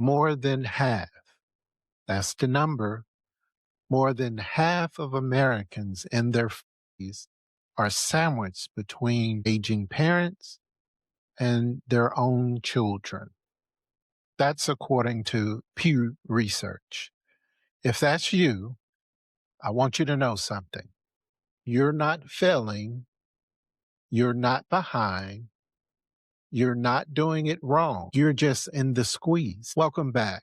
More than half, that's the number, more than half of Americans in their 40s are sandwiched between aging parents and their own children. That's according to Pew Research. If that's you, I want you to know something. You're not failing. You're not behind. You're not doing it wrong. You're just in the squeeze. Welcome back.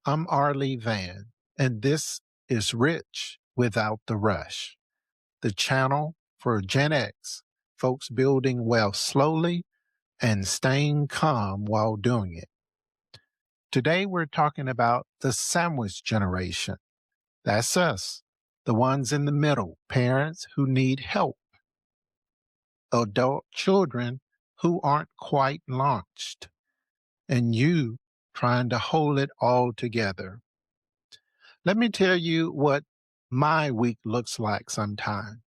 I'm Vann, and this is Rich Without the Rush, the channel for Gen X, folks building wealth slowly and staying calm while doing it. Today, we're talking about the sandwich generation. That's us, the ones in the middle, parents who need help, adult children who aren't quite launched, and you trying to hold it all together. Let me tell you what my week looks like sometime.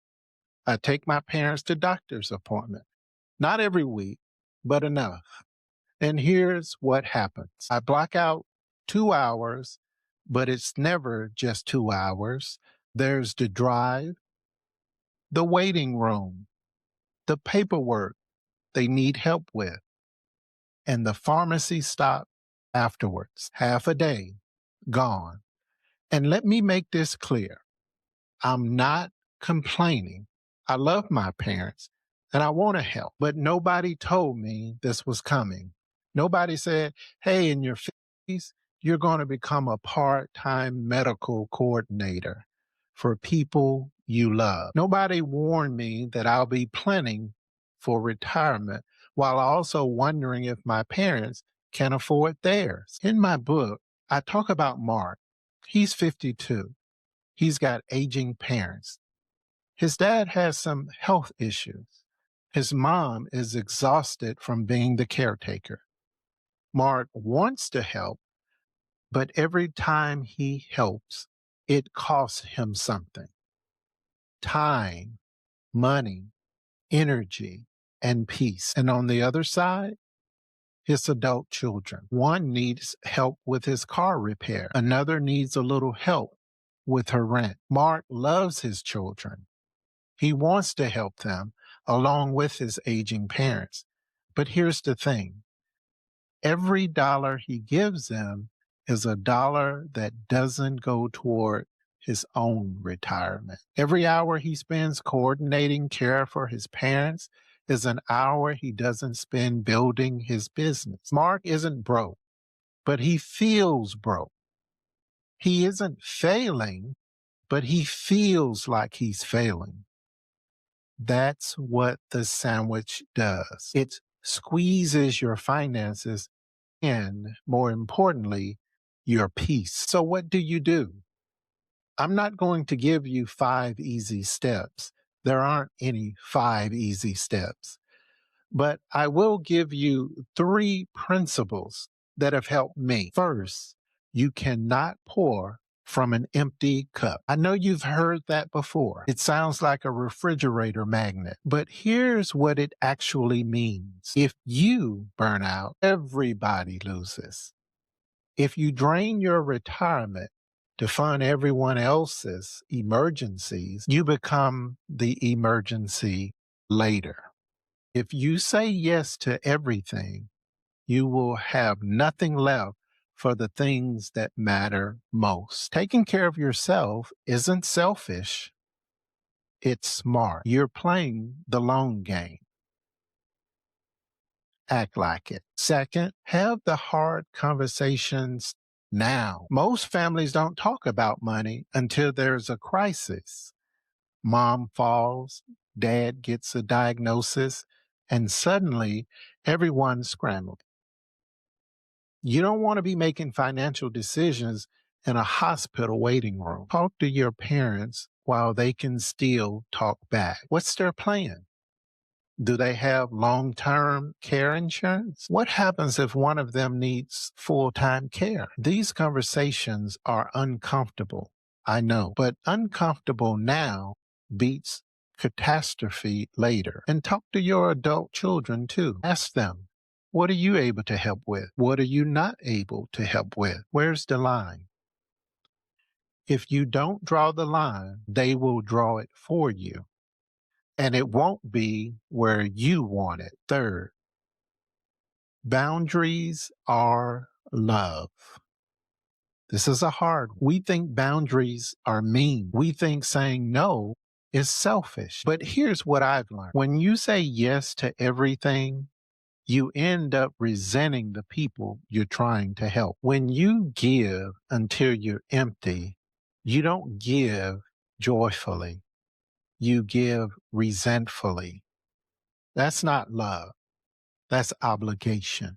I take my parents to doctor's appointment. Not every week, but enough. And here's what happens. I block out 2 hours, but it's never just 2 hours. There's the drive, the waiting room, the paperwork they need help with, and the pharmacy stop afterwards. Half a day gone. And let me make this clear. I'm not complaining. I love my parents and I want to help, but nobody told me this was coming. Nobody said, hey, in your 50s, you're going to become a part-time medical coordinator for people you love. Nobody warned me that I'll be planning for retirement while also wondering if my parents can afford theirs. In my book, I talk about Mark. He's 52. He's got aging parents. His dad has some health issues. His mom is exhausted from being the caretaker. Mark wants to help, but every time he helps, it costs him something. Time, money, energy, and peace. And on the other side, his adult children. One needs help with his car repair. Another needs a little help with her rent. Mark loves his children. He wants to help them along with his aging parents. But here's the thing. Every dollar he gives them is a dollar that doesn't go toward his own retirement. Every hour he spends coordinating care for his parents is an hour he doesn't spend building his business. Mark isn't broke, but he feels broke. He isn't failing, but he feels like he's failing. That's what the sandwich does. It squeezes your finances and, more importantly, your peace. So what do? I'm not going to give you 5 easy steps. There aren't any 5 easy steps. But I will give you 3 principles that have helped me. First, you cannot pour from an empty cup. I know you've heard that before. It sounds like a refrigerator magnet, but here's what it actually means. If you burn out, everybody loses. If you drain your retirement to fund everyone else's emergencies, you become the emergency later. If you say yes to everything, you will have nothing left for the things that matter most. Taking care of yourself isn't selfish. It's smart. You're playing the long game. Act like it. Second, have the hard conversations now. Most families don't talk about money until there's a crisis. Mom falls, dad gets a diagnosis, and suddenly everyone's scrambling. You don't want to be making financial decisions in a hospital waiting room. Talk to your parents while they can still talk back. What's their plan? Do they have long-term care insurance? What happens if one of them needs full-time care? These conversations are uncomfortable, I know, but uncomfortable now beats catastrophe later. And talk to your adult children too. Ask them, What are you able to help with? What are you not able to help with? Where's the line? If you don't draw the line, they will draw it for you. And it won't be where you want it. Third, boundaries are love. This is a hard. We think boundaries are mean. We think saying no is selfish. But here's what I've learned. When you say yes to everything, you end up resenting the people you're trying to help. When you give until you're empty, you don't give joyfully. You give resentfully. That's not love. That's obligation.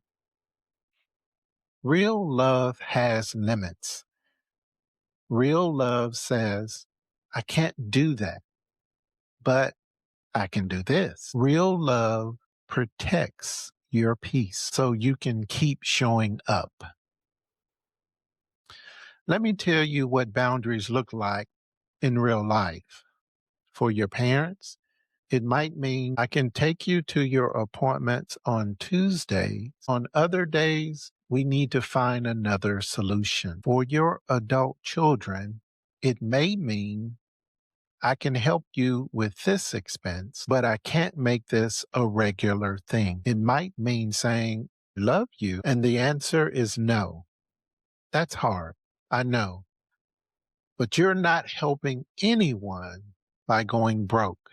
Real love has limits. Real love says, I can't do that, but I can do this. Real love protects your peace so you can keep showing up. Let me tell you what boundaries look like in real life. For your parents, it might mean I can take you to your appointments on Tuesdays. On other days, we need to find another solution. For your adult children, it may mean I can help you with this expense, but I can't make this a regular thing. It might mean saying, love you, and the answer is no. That's hard. I know. But you're not helping anyone by going broke.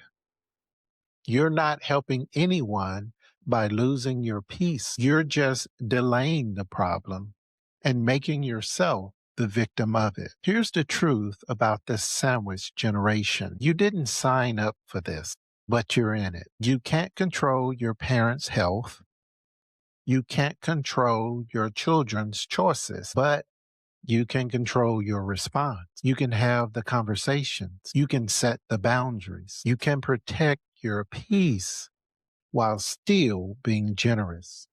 You're not helping anyone by losing your peace. You're just delaying the problem and making yourself the victim of it. Here's the truth about this sandwich generation. You didn't sign up for this, but you're in it. You can't control your parents' health. You can't control your children's choices, but you can control your response. You can have the conversations. You can set the boundaries. You can protect your peace while still being generous.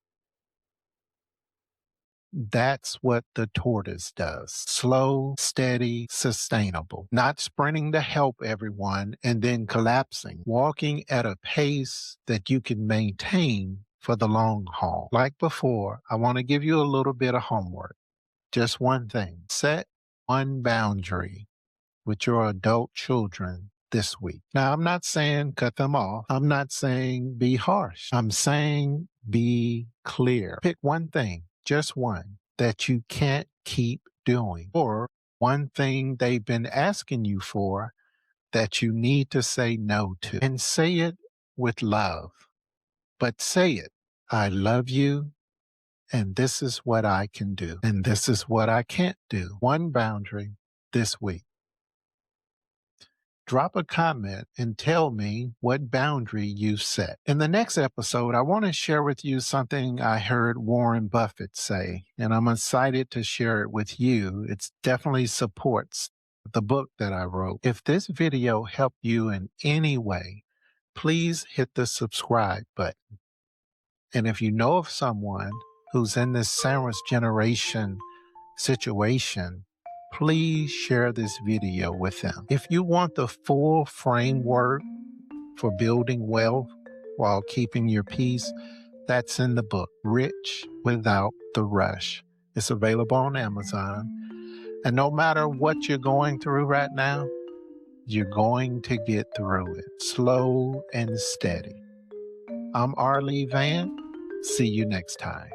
That's what the tortoise does. Slow, steady, sustainable. Not sprinting to help everyone and then collapsing. Walking at a pace that you can maintain for the long haul. Like before, I want to give you a little bit of homework. Just one thing. Set one boundary with your adult children this week. Now, I'm not saying cut them off. I'm not saying be harsh. I'm saying be clear. Pick one thing, just one, that you can't keep doing, or one thing they've been asking you for that you need to say no to. And say it with love, but say it. I love you, and this is what I can do, and this is what I can't do. One boundary this week. Drop a comment and tell me what boundary you set. In the next episode, I want to share with you something I heard Warren Buffett say, and I'm excited to share it with you. It definitely supports the book that I wrote. If this video helped you in any way, please hit the subscribe button. And if you know of someone who's in this sandwich generation situation, please share this video with them. If you want the full framework for building wealth while keeping your peace, that's in the book, Rich Without the Rush. It's available on Amazon. And no matter what you're going through right now, you're going to get through it, slow and steady. I'm Vann. See you next time.